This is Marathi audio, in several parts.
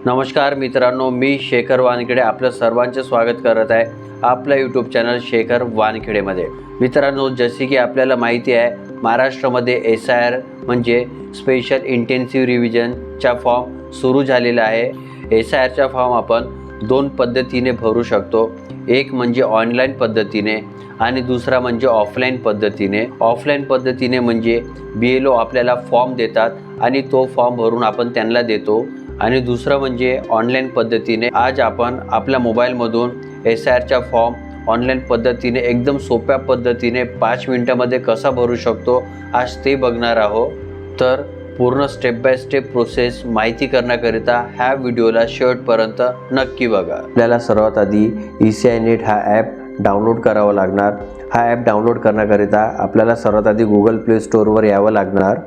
नमस्कार मित्रांनो, मी शेखर वानखेडे आपलं सर्वांचे स्वागत करत आहे आपल्या यूट्यूब चॅनल शेखर वानखेडेमध्ये। मित्रांनो, जसे की आपल्याला माहिती आहे, महाराष्ट्रामध्ये SIR म्हणजे स्पेशल इंटेन्सिव्ह रिव्हिजनचा फॉर्म सुरू झालेला आहे। SIRचा फॉर्म आपण दोन पद्धतीने भरू शकतो, एक म्हणजे ऑनलाईन पद्धतीने आणि दुसरा म्हणजे ऑफलाईन पद्धतीने। ऑफलाईन पद्धतीने म्हणजे BLO आपल्याला फॉर्म देतात आणि तो फॉर्म भरून आपण त्यांना देतो, आणि दुसरं म्हणजे ऑनलाईन पद्धतीने। आज आपण आपल्या मोबाईलमधून SIRचा फॉर्म ऑनलाईन पद्धतीने एकदम सोप्या पद्धतीने 5 मिनिटांमध्ये कसा भरू शकतो, आज ते बघणार आहोत। तर पूर्ण स्टेप बाय स्टेप प्रोसेस माहिती करण्याकरिता ह्या व्हिडिओला शेवटपर्यंत नक्की बघा। आपल्याला सर्वात आधी ECI नेट हा ॲप डाउनलोड करावा लागणार। हा ॲप डाउनलोड करण्याकरिता आपल्याला सर्वात आधी गूगल प्ले स्टोअरवर यावं लागणार।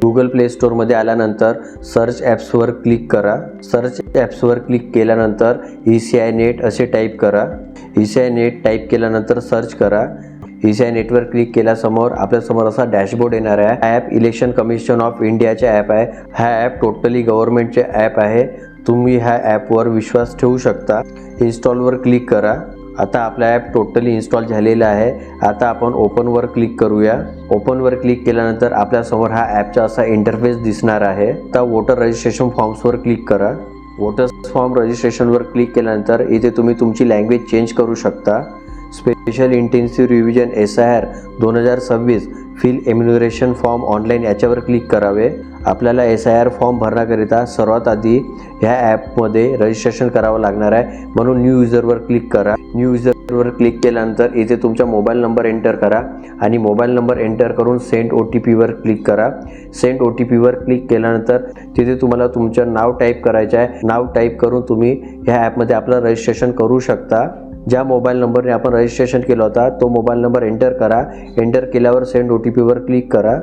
गूगल प्ले स्टोअरमध्ये आल्यानंतर सर्च ॲप्सवर क्लिक करा। सर्च ॲप्सवर क्लिक केल्यानंतर ECI नेट असे टाईप करा। ECI नेट टाईप केल्यानंतर सर्च करा। ECI नेटवर क्लिक केल्यासमोर आपल्यासमोर असा डॅशबोर्ड येणार आहे। ॲप इलेक्शन कमिशन ऑफ इंडियाचे ॲप आहे। हा ॲप टोटली गव्हर्नमेंटचे ॲप आहे। तुम्ही ह्या ॲपवर विश्वास ठेवू शकता। इन्स्टॉलवर क्लिक करा। आता आपला ॲप टोटली इन्स्टॉल झालेला आहे। आता आपण ओपनवर क्लिक करूया। ओपनवर क्लिक केल्यानंतर आपल्यासमोर हा ॲपचा असा इंटरफेस दिसणार आहे। आता वोटर रजिस्ट्रेशन फॉर्म्सवर क्लिक करा। वोटर्स फॉर्म रजिस्ट्रेशनवर क्लिक केल्यानंतर इथे तुम्ही तुमची लँग्वेज चेंज करू शकता। Special intensive revision SIR 2026 fill enumeration form online याच्यावर क्लिक करावे। आपल्याला SIR फॉर्म भरण्याकरिता सर्वात आधी ह्या ॲपमध्ये रजिस्ट्रेशन करावं लागणार आहे, म्हणून न्यू युजरवर क्लिक करा। न्यू युजरवर क्लिक केल्यानंतर इथे तुमचा मोबाईल नंबर एंटर करा आणि मोबाईल नंबर एंटर करून सेंड OTPवर क्लिक करा। सेंड OTPवर क्लिक केल्यानंतर तिथे तुम्हाला तुमचं नाव टाईप करायचं आहे। नाव टाईप करून तुम्ही ह्या ॲपमध्ये आपलं रजिस्ट्रेशन करू शकता। ज्या मोबाईल नंबरने आपण रजिस्ट्रेशन केलं होता तो मोबाईल नंबर एंटर करा। एंटर केल्यावर सेंड OTPवर क्लिक करा।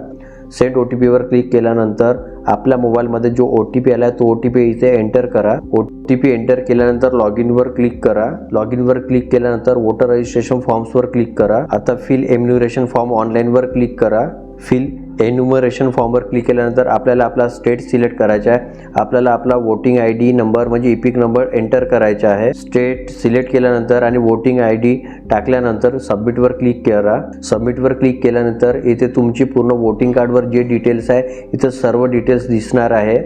सेंड OTPवर क्लिक केल्यानंतर आपल्या मोबाईलमध्ये जो OTP आला तो OTP इथे एंटर करा। OTP एंटर केल्यानंतर लॉग इनवर क्लिक करा। लॉग इनवर क्लिक केल्यानंतर वोटर रजिस्ट्रेशन फॉर्म्सवर क्लिक करा। आता फिल एम्युनरेशन फॉर्म ऑनलाईनवर क्लिक करा। फिल एन्युमरेशन फॉर्मवर क्लिक केल्यानंतर आपल्याला आपला स्टेट सिलेक्ट करायचा आहे। आपल्याला आपला वोटिंग ID नंबर म्हणजे EPIC नंबर एंटर करायचा आहे। स्टेट सिलेक्ट केल्यानंतर आणि वोटिंग ID टाकल्यानंतर सबमिटवर क्लिक करा। सबमिटवर क्लिक केल्यानंतर इथे तुमची पूर्ण वोटिंग कार्डवर जे डिटेल्स आहे इथे सर्व डिटेल्स दिसणार आहे।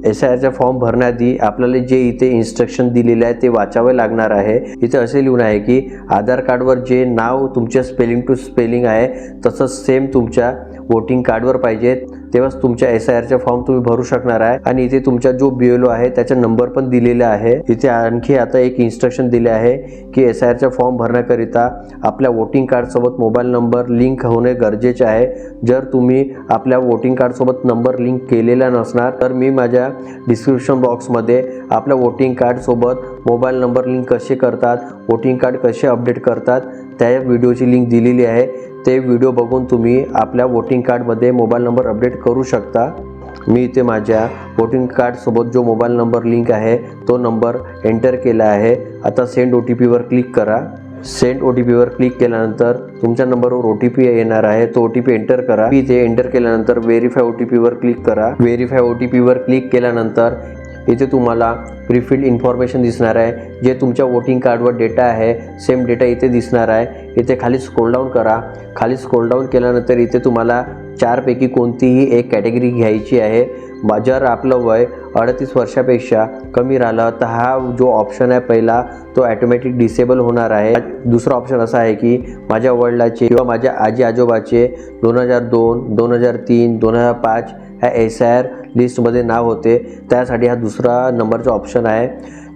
SIRचा फॉर्म भरण्याआधी आपल्याला जे इथे इन्स्ट्रक्शन दिलेले आहे ते वाचावे लागणार आहे। इथे असे लिहून आहे की आधार कार्डवर जे नाव तुमच्या स्पेलिंग टू स्पेलिंग आहे तसंच सेम तुमच्या वोटिंग कार्डवर पाहिजे, तेव्हाच तुमच्या SIRचा फॉर्म तुम्ही भरू शकणार आहे। आणि इथे तुमचा जो BLO आहे त्याचा नंबर पण दिलेला आहे। इथे आणखी आता एक इन्स्ट्रक्शन दिले आहे की SIRचा फॉर्म भरण्याकरिता आपल्या वोटिंग कार्डसोबत मोबाईल नंबर लिंक होणे गरजेचे आहे। जर तुम्ही आपल्या वोटिंग कार्डसोबत नंबर लिंक केलेला नसणार तर मी माझ्या डिस्क्रिप्शन बॉक्समध्ये आपल्या वोटिंग कार्डसोबत मोबाईल नंबर लिंक कसे करतात, वोटिंग कार्ड कसे अपडेट करतात त्या व्हिडिओची लिंक दिलेली आहे। ते व्हिडिओ बघून तुम्ही आपल्या वोटिंग कार्डमध्ये मोबाईल नंबर अपडेट करू शकता। मी इथे माझ्या वोटिंग कार्डसोबत जो मोबाईल नंबर लिंक आहे तो नंबर एंटर केला आहे। आता सेंड OTPवर क्लिक करा। सेंड OTPवर क्लिक केल्यानंतर तुमच्या नंबरवर OTP येणार आहे, तो OTP एंटर करा। इथे एंटर केल्यानंतर व्हेरीफाय OTPवर क्लिक करा। व्हेरीफाय OTPवर क्लिक केल्यानंतर इथे तुम्हाला प्रीफिल्ड इन्फॉर्मेशन दिसणार आहे। जे तुमच्या वोटिंग कार्डवर डेटा आहे सेम डेटा इथे दिसणार आहे। इथे खाली स्क्रोल डाऊन करा। खाली स्क्रोल डाऊन केल्यानंतर इथे तुम्हाला 4 पैकी कोणतीही एक कॅटेगरी घ्यायची आहे। जर आपलं वय 38 वर्षापेक्षा कमी राहिलं तर हा जो ऑप्शन आहे पहिला तो ॲटोमॅटिक डिसेबल होणार आहे। दुसरा ऑप्शन असा आहे की माझ्या वडिलाचे किंवा माझ्या आजी आजोबाचे 2002, 2003, 2005 ह्या SIR लिस्टमध्ये नाव होते, त्यासाठी हा दुसरा नंबरचा ऑप्शन आहे।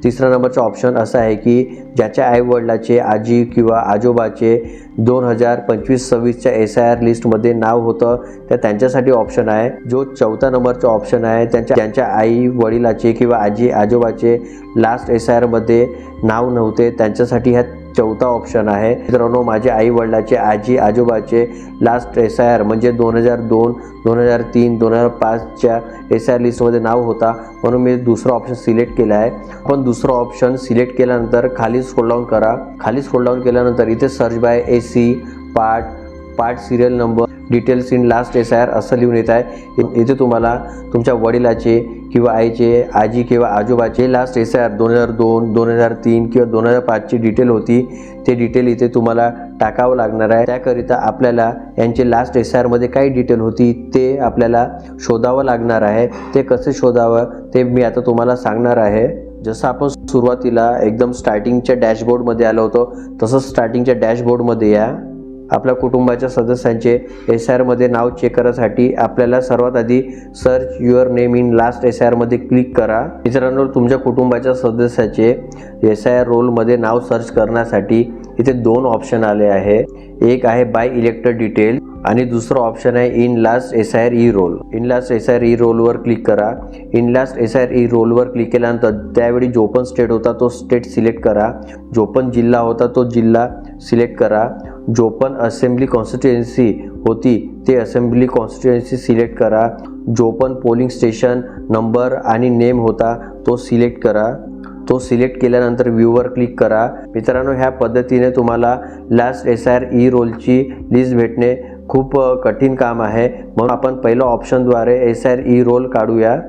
तिसरा नंबरचा ऑप्शन असा आहे की ज्याच्या आईवडिलाचे आजी किंवा आजोबाचे 2025-26च्या SIR लिस्टमध्ये नाव होतं तर त्यांच्यासाठी ऑप्शन आहे। जो चौथा नंबरचा ऑप्शन आहे त्यांच्या आई वडिलाचे किंवा आजी आजोबाचे लास्ट SIRमध्ये नाव नव्हते त्यांच्यासाठी ह्या चौथा ऑप्शन आहे। मित्रांनो, माझ्या आई वडिलाचे आजी आजोबाचे लास्ट SIR म्हणजे 2002, 2003, 2005च्या SIR लिस्टमध्ये नाव होता, म्हणून मी दुसरा ऑप्शन सिलेक्ट केला आहे। पण दुसरा ऑप्शन सिलेक्ट केल्यानंतर खाली स्क्रोल डाऊन करा। खाली स्क्रोल डाऊन केल्यानंतर इथे search by AC part serial number details in last SIR असं लिहून येत आहे। इथे तुम्हाला तुमच्या वडिलाचे किंवा आईचे, आजी किंवा आजोबाचे लास्ट SIR 2002, 2003 किंवा 2005ची डिटेल होती, ते डिटेल इथे तुम्हाला टाकावं लागणार आहे. त्याकरिता आपल्याला यांचे लास्ट SIR मध्ये काय डिटेल होती ते आपल्याला शोधावं लागणार आहे. ते कसे शोधावं ते मी आता तुम्हाला सांगणार आहे. जसं आपण सुरुवातीला एकदम स्टार्टिंगच्या डॅशबोर्डमध्ये आलो होतो, तसंच स्टार्टिंगच्या डॅशबोर्डमध्ये या. आपल्या कुटुंबाच्या सदस्यांचे SIR मध्ये नाव चेक करण्यासाठी आपल्याला सर्वात आधी search your name in last SIR मध्ये क्लिक करा. मित्रांनो, तुमच्या कुटुंबाच्या सदस्याचे SIR रोलमध्ये नाव सर्च करण्यासाठी इथे 2 ऑप्शन आले आहे. एक आहे बाय इलेक्टेड डिटेल आणि दुसरं ऑप्शन आहे in last SIR E roll. In last SIR E रोलवर क्लिक करा. इन लास्ट SIR ई रोलवर क्लिक केल्यानंतर त्यावेळी जो पण स्टेट होता तो स्टेट सिलेक्ट करा. जो पण जिल्हा होता तो जिल्हा सिलेक्ट करा. जो पण असेंब्ली कॉन्स्टिट्युएन्सी होती ते असेंब्ली कॉन्स्टिट्युएन्सी सिलेक्ट करा. जो पण पोलिंग स्टेशन नंबर आणि नेम होता तो सिलेक्ट करा. तो सिलेक्ट केल्यानंतर व्ह्यूवर क्लिक करा. मित्रांनो, ह्या पद्धतीने तुम्हाला लास्ट SIR ई रोलची लिस्ट भेटणे खूप कठीण काम आहे. म्हणून आपण पहिल्या ऑप्शनद्वारे SIR ई रोल काढूया.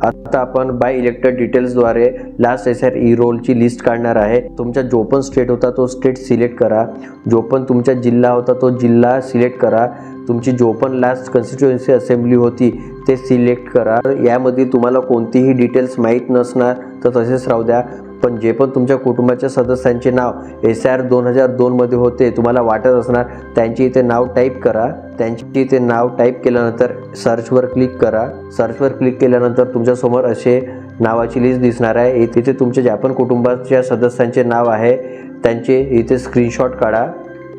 आता आपण बाय इलेक्टेड डिटेल्सद्वारे लास्ट SIR ई रोलची लिस्ट काढणार आहे. तुमचा जो पण स्टेट होता तो स्टेट सिलेक्ट करा. जो पण तुमचा जिल्हा होता तो जिल्हा सिलेक्ट करा. तुमची जो पण लास्ट कॉन्स्टिट्युएन्सी असेंब्ली होती ते सिलेक्ट करा. यामध्ये तुम्हाला कोणतीही डिटेल्स माहीत नसणार तर तसेच राहू द्या. पण जे पण तुमच्या कुटुंबाच्या सदस्यांचे नाव SIR 2002 मध्ये होते तुम्हाला वाटत असणार, त्यांची इथे नाव टाईप करा. त्यांची इथे नाव टाईप केल्यानंतर सर्चवर क्लिक करा. सर्चवर क्लिक केल्यानंतर तुमच्यासमोर असे नावाची लिस्ट दिसणार आहे. इथे तुमच्या ज्या पण कुटुंबाच्या सदस्यांचे नाव आहे त्यांचे इथे स्क्रीनशॉट काढा.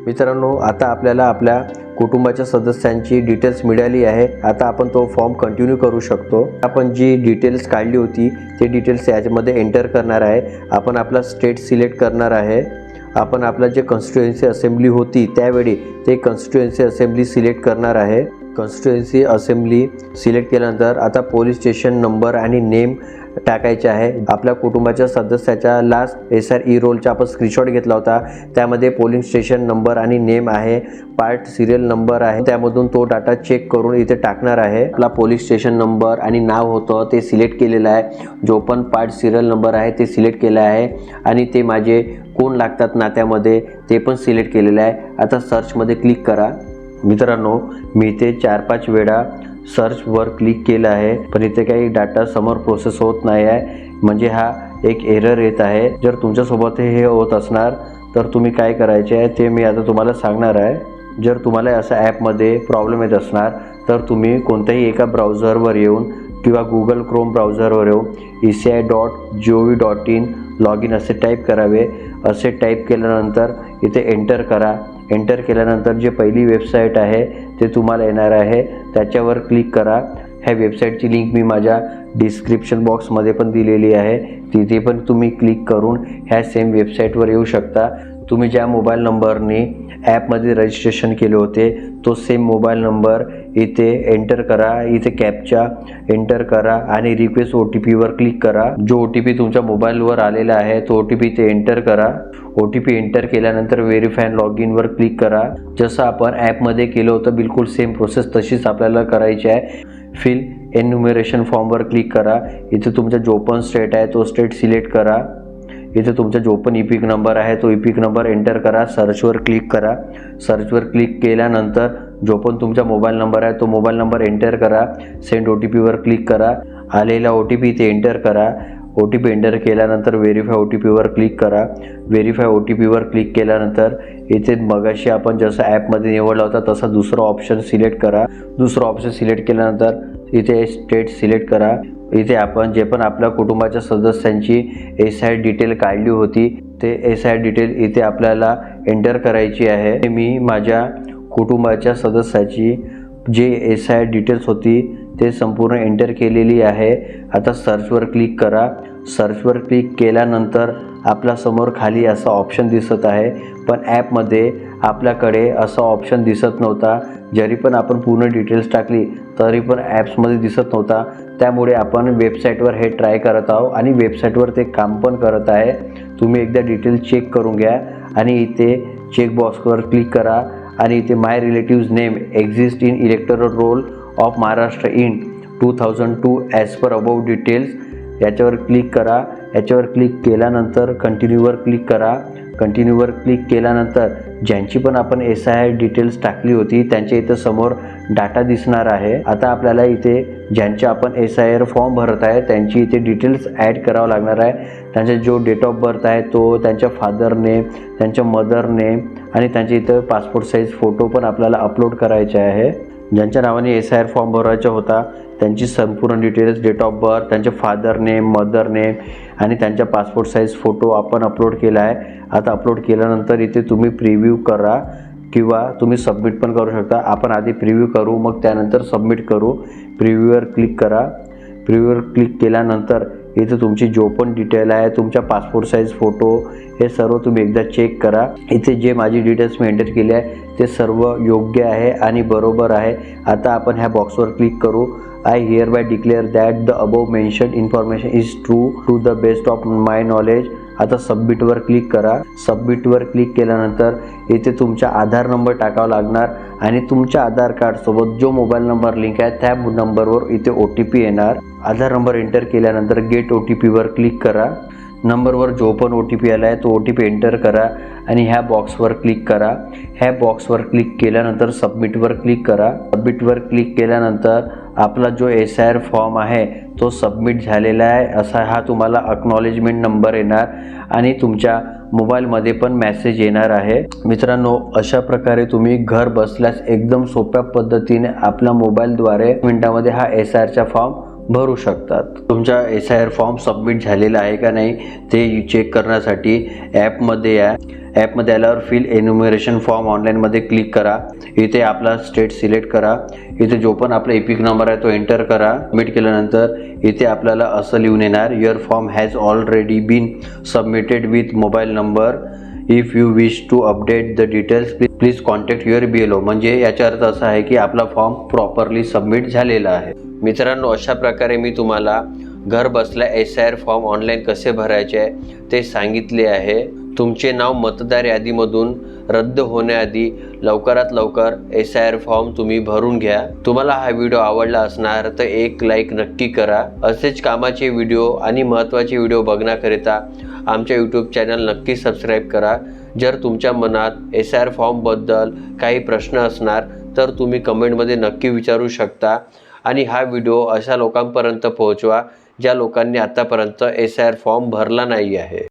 मित्रांनो, आता आपल्याला आपल्या कुटुंबाच्या सदस्यांची डिटेल्स मिळाली आहे. आता आपण तो फॉर्म कंटिन्यू करू शकतो. आपण जी डिटेल्स काढली होती ते डिटेल्स याच्यामध्ये एंटर करणार आहे. आपण आपला स्टेट सिलेक्ट करणार आहे. आपण आपला जे कॉन्स्टिट्युएन्सी असेंब्ली होती त्यावेळी ते कॉन्स्टिट्युएन्सी असेंब्ली सिलेक्ट करणार आहे. कॉन्स्टिट्युएन्सी असेंब्ली सिलेक्ट केल्यानंतर आता पोलीस स्टेशन नंबर आणि नेम टाकायचे आहे. आपल्या कुटुंबाच्या सदस्याच्या लास्ट SIR ई रोलचा आपण स्क्रीनशॉट घेतला होता, त्यामध्ये पोलिंग स्टेशन नंबर आणि नेम आहे, पार्ट सिरियल नंबर आहे. त्यामधून तो डाटा चेक करून इथे टाकणार आहे. आपला पोलीस स्टेशन नंबर आणि नाव होतं ते सिलेक्ट केलेलं आहे. जो पण पार्ट सिरियल नंबर आहे ते सिलेक्ट केलं आहे आणि ते माझे कोण लागतात नात्यामध्ये ते पण सिलेक्ट केलेलं आहे. आता सर्चमध्ये क्लिक करा. मित्रांनो, मी इथे 4-5 वेळा सर्चवर क्लिक केलं आहे, पण इथे काही डाटा समोर प्रोसेस होत नाही आहे. म्हणजे हा एक एरर येत आहे. जर तुमच्यासोबत हे होत असणार तर तुम्ही काय करायचे आहे ते मी आता तुम्हाला सांगणार आहे. जर तुम्हाला असा ॲपमध्ये प्रॉब्लेम येत असणार तर तुम्ही कोणत्याही एका ब्राउझरवर येऊन किंवा गुगल क्रोम ब्राउझरवर येऊन eci.gov.in लॉग इन असे टाईप करावे. असे टाईप केल्यानंतर इथे एंटर करा. एंटर केल्यानंतर जे पहिली वेबसाईट आहे ते तुम्हाला येणार आहे, त्याच्यावर क्लिक करा. ह्या वेबसाईटची लिंक मी माझ्या डिस्क्रिप्शन बॉक्समध्ये पण दिलेली आहे. तिथे पण तुम्ही क्लिक करून ह्या सेम वेबसाईटवर येऊ शकता. तुम्ही ज्या मोबाईल नंबरने ॲपमध्ये रजिस्ट्रेशन केले होते तो सेम मोबाईल नंबर इथे एंटर करा. इथे कॅप्चा एंटर करा आणि रिक्वेस्ट OTPवर क्लिक करा. जो OTP तुमच्या मोबाईलवर आलेला आहे तो OTP इथे एंटर करा. OTP एंटर केल्यानंतर व्हेरीफाय लॉग इनवर क्लिक करा. जसं आपण ॲपमध्ये केलं होतं बिलकुल सेम प्रोसेस तशीच आपल्याला करायची आहे. फिल एन्युमरेशन फॉर्मवर क्लिक करा. इथे तुमचा जो पण स्टेट आहे तो स्टेट सिलेक्ट करा. इथे तुमचा जो पण EPIC नंबर आहे तो EPIC नंबर एंटर करा. सर्चवर क्लिक करा. सर्चवर क्लिक केल्यानंतर जो पण तुमचा मोबाईल नंबर आहे तो मोबाईल नंबर एंटर करा. सेंड OTPवर क्लिक करा. आलेला OTP इथे एंटर करा. OTP एंटर केल्यानंतर व्हेरीफाय OTPवर क्लिक करा. व्हेरीफाय OTPवर क्लिक केल्यानंतर इथे मगाशी आपण जसं ॲपमध्ये निवडला होता तसा दुसरा ऑप्शन सिलेक्ट करा. दुसरा ऑप्शन सिलेक्ट केल्यानंतर इथे स्टेट सिलेक्ट करा. इथे आपण जे पण आपल्या कुटुंबाच्या सदस्यांची SIR डिटेल काढली होती ते SIR डिटेल इथे आपल्याला एंटर करायची आहे. मी माझ्या कुटुंबाच्या सदस्याची जे SIR डिटेल्स होती ते संपूर्ण एंटर केलेली आहे. आता सर्चवर क्लिक करा. सर्चवर क्लिक केल्यानंतर आपल्यासमोर खाली असा ऑप्शन दिसत आहे, पण ॲपमध्ये आपल्याकडे असा ऑप्शन दिसत नव्हता. जरी पण आपण पूर्ण डिटेल्स टाकली तरी पण ॲप्समध्ये दिसत नव्हता. त्यामुळे आपण वेबसाईटवर हे ट्राय करत आहोत आणि वेबसाईटवर ते काम पण करत आहे. तुम्ही एकदा डिटेल चेक करून घ्या आणि इथे चेकबॉक्सवर क्लिक करा आणि इथे my relatives name exist in electoral roll of Maharashtra in 2002 as per above details याच्यावर क्लिक करा. याच्यावर क्लिक केल्यानंतर कंटिन्यूवर क्लिक करा. कंटिन्यूवर क्लिक केल्यानंतर ज्यांची पण आपण SIR डिटेल्स टाकली होती त्यांच्या इथं समोर डाटा दिसणार आहे. आता आपल्याला इथे ज्यांचे आपण SIR फॉर्म भरत आहे त्यांची इथे डिटेल्स ॲड करावं लागणार आहे. त्यांचा जो डेट ऑफ बर्थ आहे तो, त्यांच्या फादर नेम, त्यांच्या मदर नेम आणि त्यांच्या इथं पासपोर्ट साईज फोटो पण आपल्याला अपलोड करायचे आहे. ज्यांच्या नावाने SIR फॉर्म भरायचा होता त्यांची संपूर्ण डिटेल्स, डेट ऑफ बर्थ, त्यांचे फादर नेम, मदर नेम आणि त्यांच्या पासपोर्ट साईज फोटो आपण अपलोड केला आहे. आता अपलोड केल्यानंतर इथे तुम्ही प्रिव्ह्यू करा किंवा तुम्ही सबमिट पण करू शकता. आपण आधी प्रिव्ह्यू करू, मग त्यानंतर सबमिट करू. प्रिव्ह्यूवर क्लिक करा. प्रिव्ह्यूवर क्लिक केल्यानंतर इथे तुमची जो पण डिटेल आहे, तुमच्या पासपोर्ट साईज फोटो, हे सर्व तुम्ही एकदा चेक करा. इथे जे माझी डिटेल्स मी एंटर केली आहे ते सर्व योग्य आहे आणि बरोबर आहे. आता आपण ह्या बॉक्सवर क्लिक करू. I hereby declare that the above mentioned information is true to the best of my knowledge. आता सबमिटवर क्लिक करा. सबमिटवर क्लिक केल्यानंतर इथे तुमचा आधार नंबर टाकावा लागणार आणि तुमच्या आधार कार्डसोबत जो मोबाईल नंबर लिंक आहे त्या नंबरवर इथे OTP येणार. आधार नंबर एंटर केल्यानंतर गेट OTPवर क्लिक करा. नंबरवर जो पण OTP आला आहे तो OTP एंटर करा आणि ह्या बॉक्सवर क्लिक करा. ह्या बॉक्सवर क्लिक केल्यानंतर सबमिटवर क्लिक करा. सबमिटवर क्लिक केल्यानंतर आपला जो SIR फॉर्म आहे तो सबमिट झालेला आहे असा हा तुम्हाला अक्नॉलेजमेंट नंबर येणार आणि तुमच्या मोबाईलमध्ये पण मेसेज येणार आहे. मित्रांनो, अशा प्रकारे तुम्ही घर बसल्यास एकदम सोप्या पद्धतीने आपल्या मोबाईलद्वारे मिनिटामध्ये हा SIRचा फॉर्म भरू शकतात. तुमचा SIR फॉर्म सबमिट झालेला आहे का नाही ते चेक करण्यासाठी ॲपमध्ये या. ॲपमध्ये आल्यावर फिल एन्युमरेशन फॉर्म ऑनलाईनमध्ये क्लिक करा. इथे आपला स्टेट सिलेक्ट करा. इथे जो पण आपला एपिक नंबर आहे तो एंटर करा. सबमिट केल्यानंतर इथे आपल्याला असं लिहून येणार, your form has already been submitted with mobile number. If you wish to update the details please contact your BLO. म्हणजे याचा अर्थ असा आहे की आपला फॉर्म प्रॉपरली सबमिट झालेला आहे. मित्रांनो, अशा प्रकारे मी तुम्हाला घर बसल्या SIR फॉर्म ऑनलाईन कसे भरायचे आहे ते सांगितले आहे. तुमचे नाव मतदार यादीमधून रद्द होण्याआधी लवकरात लवकर SIR फॉर्म तुम्ही भरून घ्या. तुम्हाला हा व्हिडिओ आवडला असणार तर एक लाईक नक्की करा. असेच कामाचे व्हिडिओ आणि महत्त्वाचे व्हिडिओ बघण्याकरिता आमच्या YouTube चॅनल नक्की सबस्क्राईब करा. जर तुमच्या मनात SIR फॉर्मबद्दल काही प्रश्न असणार तर तुम्ही कमेंटमध्ये नक्की विचारू शकता आणि हा व्हिडिओ अशा लोकांपर्यंत पोहोचवा ज्या लोकांनी आतापर्यंत SIR फॉर्म भरला नाही आहे.